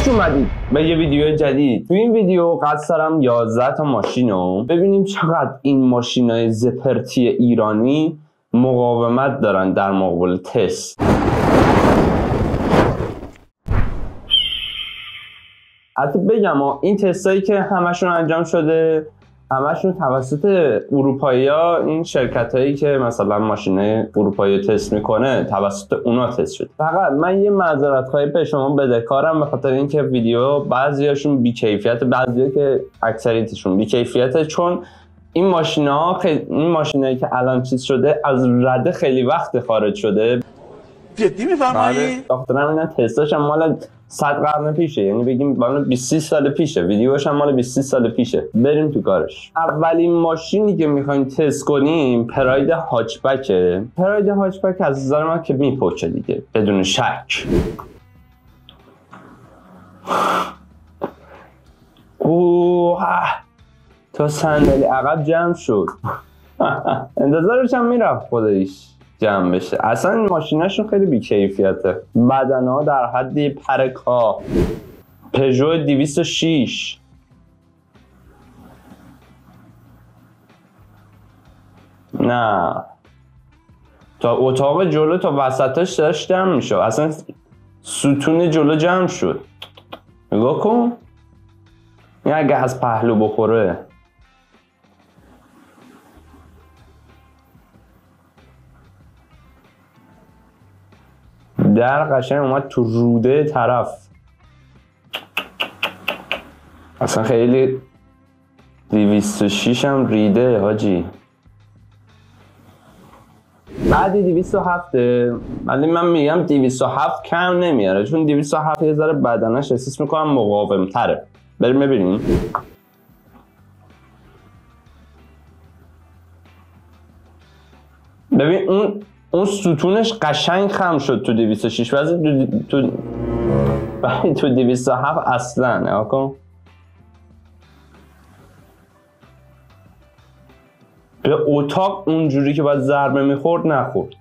اومدید به یه ویدیو جدید. تو این ویدیو قصد دارم 11 تا ماشین رو ببینیم چقدر این ماشینای زپرتی ایرانی مقاومت دارن در مقابل تست. حتی بگم این تستایی که همشون انجام شده همشون توسط اروپایی‌ها، این شرکتایی که مثلا ماشین اروپایی تست میکنه توسط اونا تست شد. فقط من یه معذرت‌خواهی به شما بدهکارم به خاطر اینکه ویدیو بعضیاشون بی‌کیفیت، بعضیا که اکثریتشون بی‌کیفیته، چون این ماشینایی که الان چیز شده از رده خیلی وقت خارج شده. جدی میفرمایی؟ دخترم اینا تستاش هم مال 100 قرن پیشه، یعنی بگیم مال 20 سال پیشه، ویدیوش هم مال 20 سال پیشه. بریم تو کارش. اولین ماشینی که میخوایم تست کنیم پراید هاچبکه. پراید هاچبک از نظر من که میپوچه دیگه بدون شک. اوه تا صندلی عقب جمع شد. انتظارش هم میرفت خودش جمع بشه. اصلا این ماشیناشون خیلی بی‌کیفیته. بدنها در حد پرکا. پژو 206. نه تا اتاق جلو تا وسطش داشت جمع میشه. اصلا ستون جلو جمع شد. نگاه کن. این اگه از پهلو بخوره. در قشنگ اومد تو روده طرف. اصلا خیلی 206 هم ریده حاجی. بعدی 207 ولی من میگم 207 کم نمیاره، چون 207 یه ذره بدنش احساس میکنم مقاوم تره. بریم ببینیم. ببین اون ستونش قشنگ خم شد تو 206 ولی تو 207 اصلا نگاه کن. به اتاق اونجوری که باید ضربه میخورد نخورد.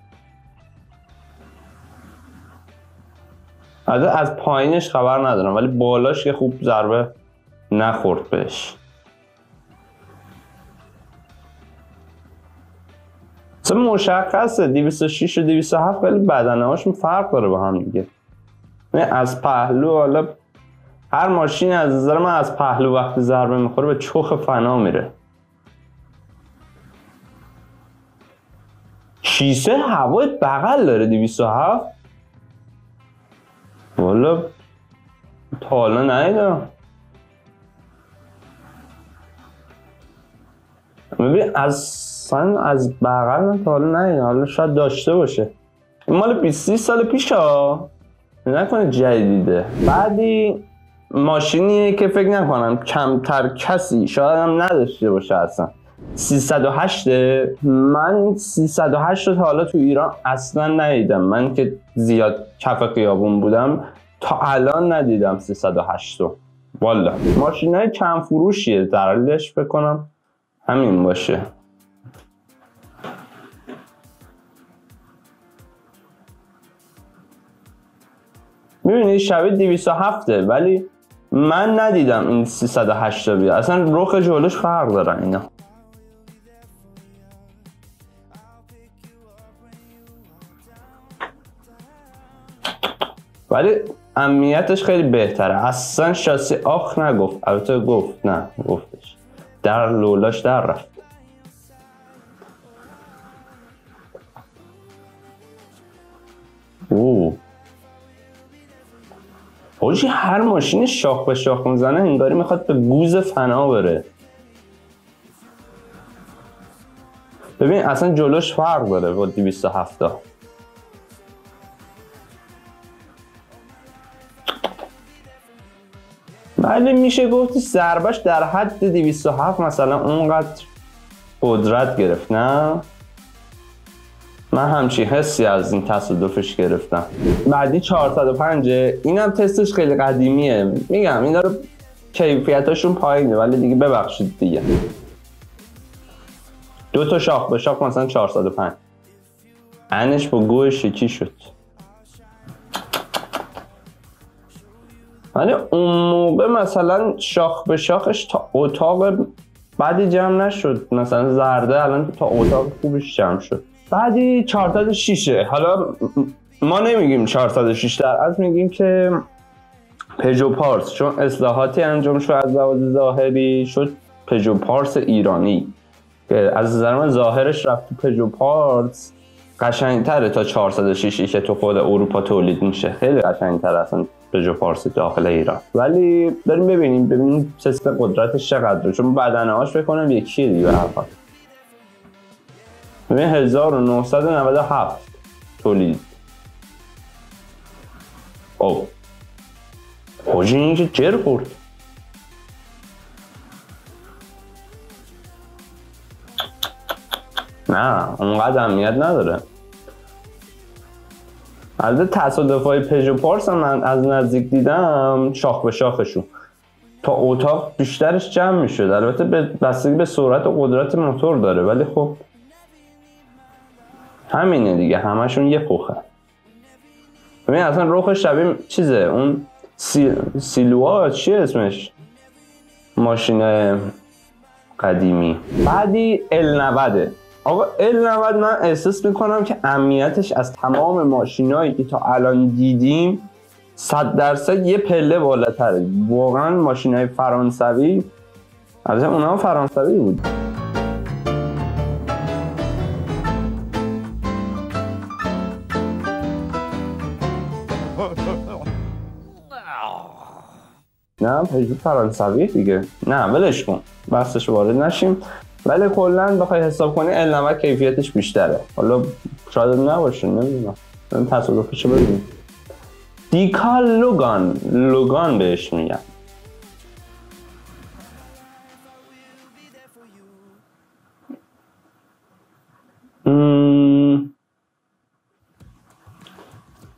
از پایینش خبر ندارم ولی بالاش که خوب ضربه نخورد بهش. مشخصه 206 و 207 خیلی بدنه هاشون فرق داره با هم دیگه. از پهلو، حالا هر ماشین از نظر من از پهلو وقتی ضربه میخوره به چخ فنا میره. شیشه هوای بغل داره 207. والا تا حالا ندیدم. ببین از بغل من تا حالا ندیدم، حالا شاید داشته باشه. این مال 20 سال پیشه ها، نکنه جدیده. بعدی ماشینیه که فکر نکنم کمتر کسی شاید هم نداشته باشه اصلا. 308. من 308 رو تا حالا تو ایران اصلا ندیدم. من که زیاد کف خیابون بودم تا الان ندیدم 308 رو. والا ماشینای کم فروشیه، دلیلش فکر کنم همین باشه. میبینی شبیه 207 ولی من ندیدم این 308 بیاد. اصلا رخ جلوش فرق دارن اینا. ولی امنیتش خیلی بهتره. اصلا شاسی آخ نگفت. البته گفت، نه گفتش در لولاش در رفت. حاجی هر ماشین شاخ به شاخ میزنه انگاری میخواد به گوز فنا بره. ببین اصلا جلوش فرق داره با 207. ولی میشه گفت ضربش در حد 207 مثلا اونقدر قدرت گرفت. نه من همچین حسی از این تصادفش گرفتم. بعدی 405. اینم تستش خیلی قدیمیه. میگم اینا رو کیفیتاشون پایینه ولی دیگه ببخشید دیگه. 2 تا شاخ به شاخ مثلا 405. انش با گوش یکی شد. ولی اون موقع مثلا شاخ به شاخش تا اتاق بعدی جمع نشد. مثلا زرده الان تا اتاق خوبش جمع شد. بعدی 406. حالا ما نمیگیم 406، در اصل میگیم که پژو پارس، چون اصلاحاتی انجام شد از لحاظ ظاهری، شد پژو پارس ایرانی که از نظر من ظاهرش رفت تو پژو پارس قشنگتره تا 406 که تو خود اروپا تولید میشه. خیلی قشنگتر اصلا پژو پارس داخل ایران. ولی بریم ببینیم سیستم قدرتش چقدره، چون بدنهاش فکر کنم یکیه دیگه. به هر حال ببین 1997 تولید. او خوشی این که جر خورد. نه اونقدر اهمیت نداره. البته تصادف‌های پژو پارس هم من از نزدیک دیدم، شاخ به شاخشون تا اتاق بیشترش جمع میشد. البته بستگی به سرعت و قدرت موتور داره، ولی خب همینه دیگه، همشون یه پوخه. ببین اصلا رخ شبیه چیزه اون سیلوا چیه اسمش، ماشین قدیمی. بعدی L90. آقا L90 من احساس میکنم که امنیتش از تمام ماشینایی که تا الان دیدیم 100% یه پله بالاتره. واقعا ماشینای فرانسوی، البته اونا هم فرانسوی بود. نه پژو فرانسوی دیگه. نه ولش کن، بحثش وارد نشیم. ولی کلا بخوای حساب کنی L90 کیفیتش بیشتره. حالا شاید نباشه، نمیدونم. من تصادفش ببینیم. دیکا لوگان بهش میگن.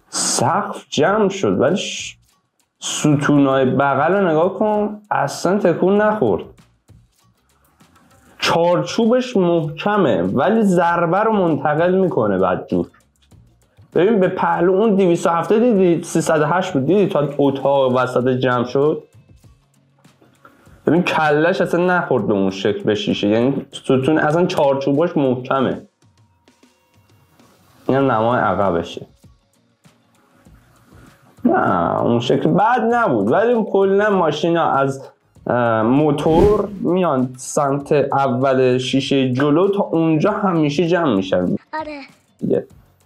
سقف جمع شد ولی ستونای بغل رو نگاه کن، اصلا تکون نخورد. چارچوبش محکمه ولی ضربه رو منتقل میکنه بدجور. ببین به پهلو اون 270 دیدی 308 بود، دیدی تا اتاق وسط جمع شد. ببین کلش اصلا نخورد به اون شکل به شیشه، یعنی ستون اصلا چارچوبش محکمه. این هم نمای عقبشه. نه اون شکل بد نبود، ولی کلا ماشینا از موتور میان سمت اول شیشه جلو تا اونجا همیشه جمع میشن. آره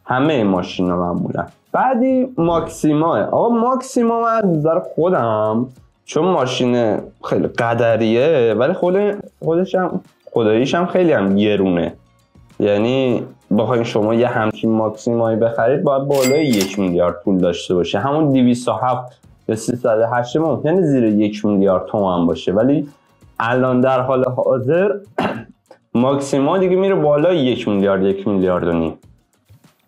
همه ماشینا معمولا. بعدی ماکسیما. آقا ماکسیما من از نظر خودم چون ماشین خیلی قدریه، ولی خودش هم خداییش هم خیلی هم گرونه. یعنی بخواین شما یه همچین ماکسیمایی بخرید باید بالای 1 میلیارد پول داشته باشه. همون 207 یا 308 ممکنه زیر 1 میلیارد تومان باشه، ولی الان در حال حاضر ماکسیما دیگه میره بالای 1 میلیارد 1 میلیارد و نیم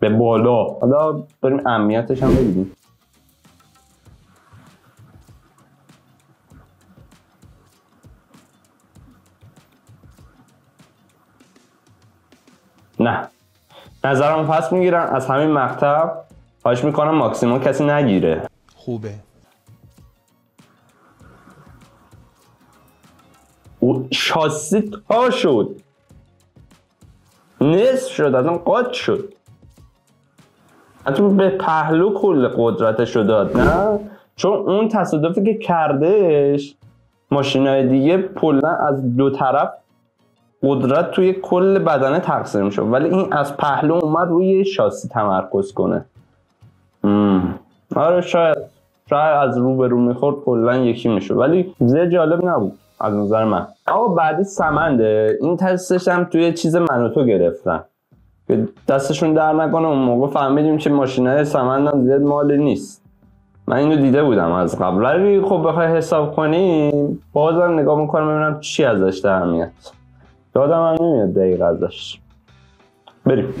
به بالا. حالا بریم امنیتش هم ببینیم. نه نظرم پس میگیرن از همین مقطع. خواهش میکنم ماکسیما کسی نگیره. خوبه. شاسی تا شد، نصف شد، از اون قاط شد. حتی به پهلو کل قدرتش رو داد. نه چون اون تصادفی که کردش ماشینای دیگه کلا از دو طرف قدرت توی کل بدنه تقسیم شد، ولی این از پهلو اومد روی شاسی تمرکز کنه. آره شاید از رو به رو میخورد کلا یکی میشد، ولی زیاد جالب نبود از نظر من. آقا بعدی سمنده. این تستش هم توی چیز منوتو گرفتن که دستشون در نکنه. اون موقع فهمیدیم که ماشینای سمند هم زیاد مال نیست. من اینو دیده بودم از قبل، ولی خب بخوای حساب کنیم بازم نگاه میکنم ببینم چی ازش در میاد. یادم هم نمیاد دقیق ازش. بریم.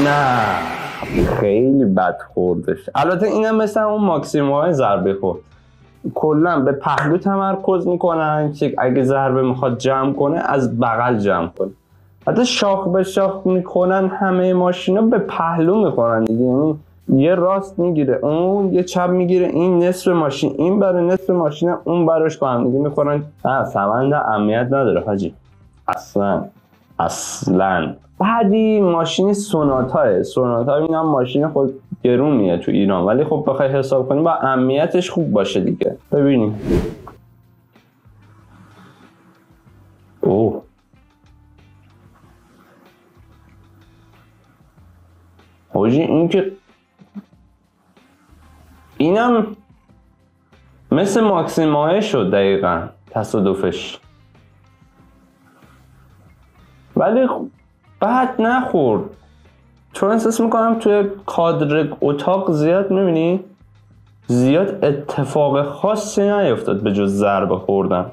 نه خیلی بد خوردش. البته اینم مثل اون ماکسیموهای ضربه خورد، کلا به پهلو تمرکز میکنن که اگه ضربه میخواد جمع کنه از بغل جمع کنه. حتی شاخ به شاخ میکنن، همه ماشینا به پهلو میخورن دیگه، یعنی یه راست میگیره اون، یه چپ میگیره این، نصف ماشین این بره، نصف ماشین اون براش با هم دیگه میخورن. نه سمند اهمیت نداره حاجی، اصلا. بعدی ماشین سوناتا این هم ماشین خود گرونیه تو ایران، ولی خب بخوای حساب کنی با امنیتش خوب باشه دیگه. ببینیم اوه حاجی، این که اینم مثل ماکسیماه شد دقیقا تصادفش، ولی بعد نخورد، چون احساس میکنم توی کادر اتاق زیاد میبینی زیاد اتفاق خاصی نیفتاد به جز ضربه خوردن.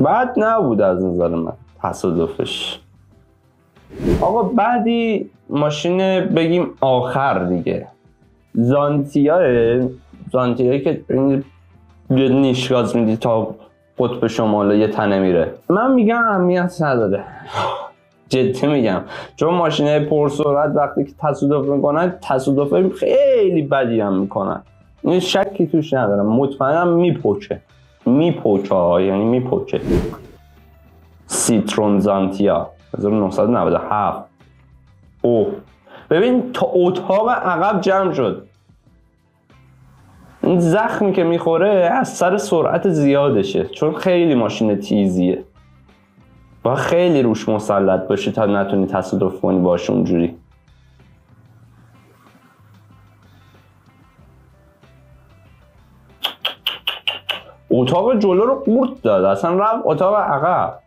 بعد نبود از نظر من تصادفش. آقا بعدی ماشین بگیم آخر دیگه، زانتیایی که یه نیش گاز میدی تا قطب شمال یه تنه میره. من میگم اهمیت نداره، جدی میگم، چون ماشینه پرسرعت وقتی که تصادف میکنن تصادف خیلی بدی هم میکنن، این شکی توش ندارم، مطمئنم میپوچه، یعنی میپوچه. سیترون زانتیا 1997. اوه ببین تا اتاق عقب جمع شد. این زخمی که میخوره از سر سرعت زیادشه، چون خیلی ماشین تیزیه و خیلی روش مسلط باشی تا نتونی تصادف کنی باش اونجوری. اتاق جلو رو قورت داد، اصلا رفت اتاق عقب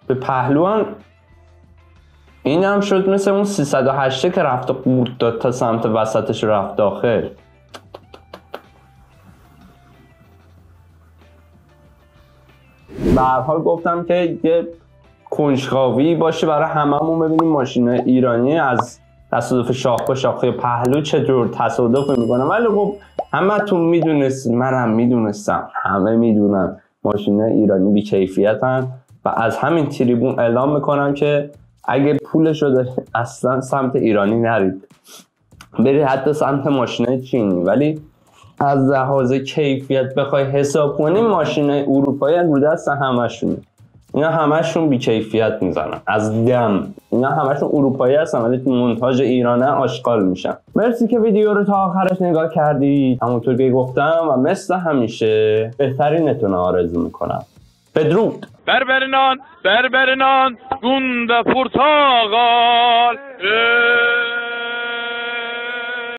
به پهلوان. این هم شد مثل اون 308 که رفت قورت داد تا سمت وسطش رفت داخل. به هر حال گفتم که یه کنجکاوی باشه برای هممون، ببینیم ماشین‌های ایرانی از تصادف شاخ به شاخه پهلو چطور تصادف میکنن. ولی خب همتون میدونستید، منم میدونستم، همه میدونن ماشین‌های ایرانی بی‌کیفیتن و از همین تریبون اعلام میکنم که اگه پولشو دارید اصلا سمت ایرانی نرید، برید حتی سمت ماشین‌های چینی. ولی از لحاظ کیفیت بخوای حساب کنی ماشین‌های اروپایی رو دست همشونه، اینا همشون بی‌کیفیت میزنن از دم، اینا همشون اروپایی هستن ولی تو مونتاژ ایرانه آشغال میشن. مرسی که ویدیو رو تا آخرش نگاه کردید، همونطور که گفتم و مثل همیشه بهترینتون آرزو میکنم. بدرود. بربرنان گونده پرتاغال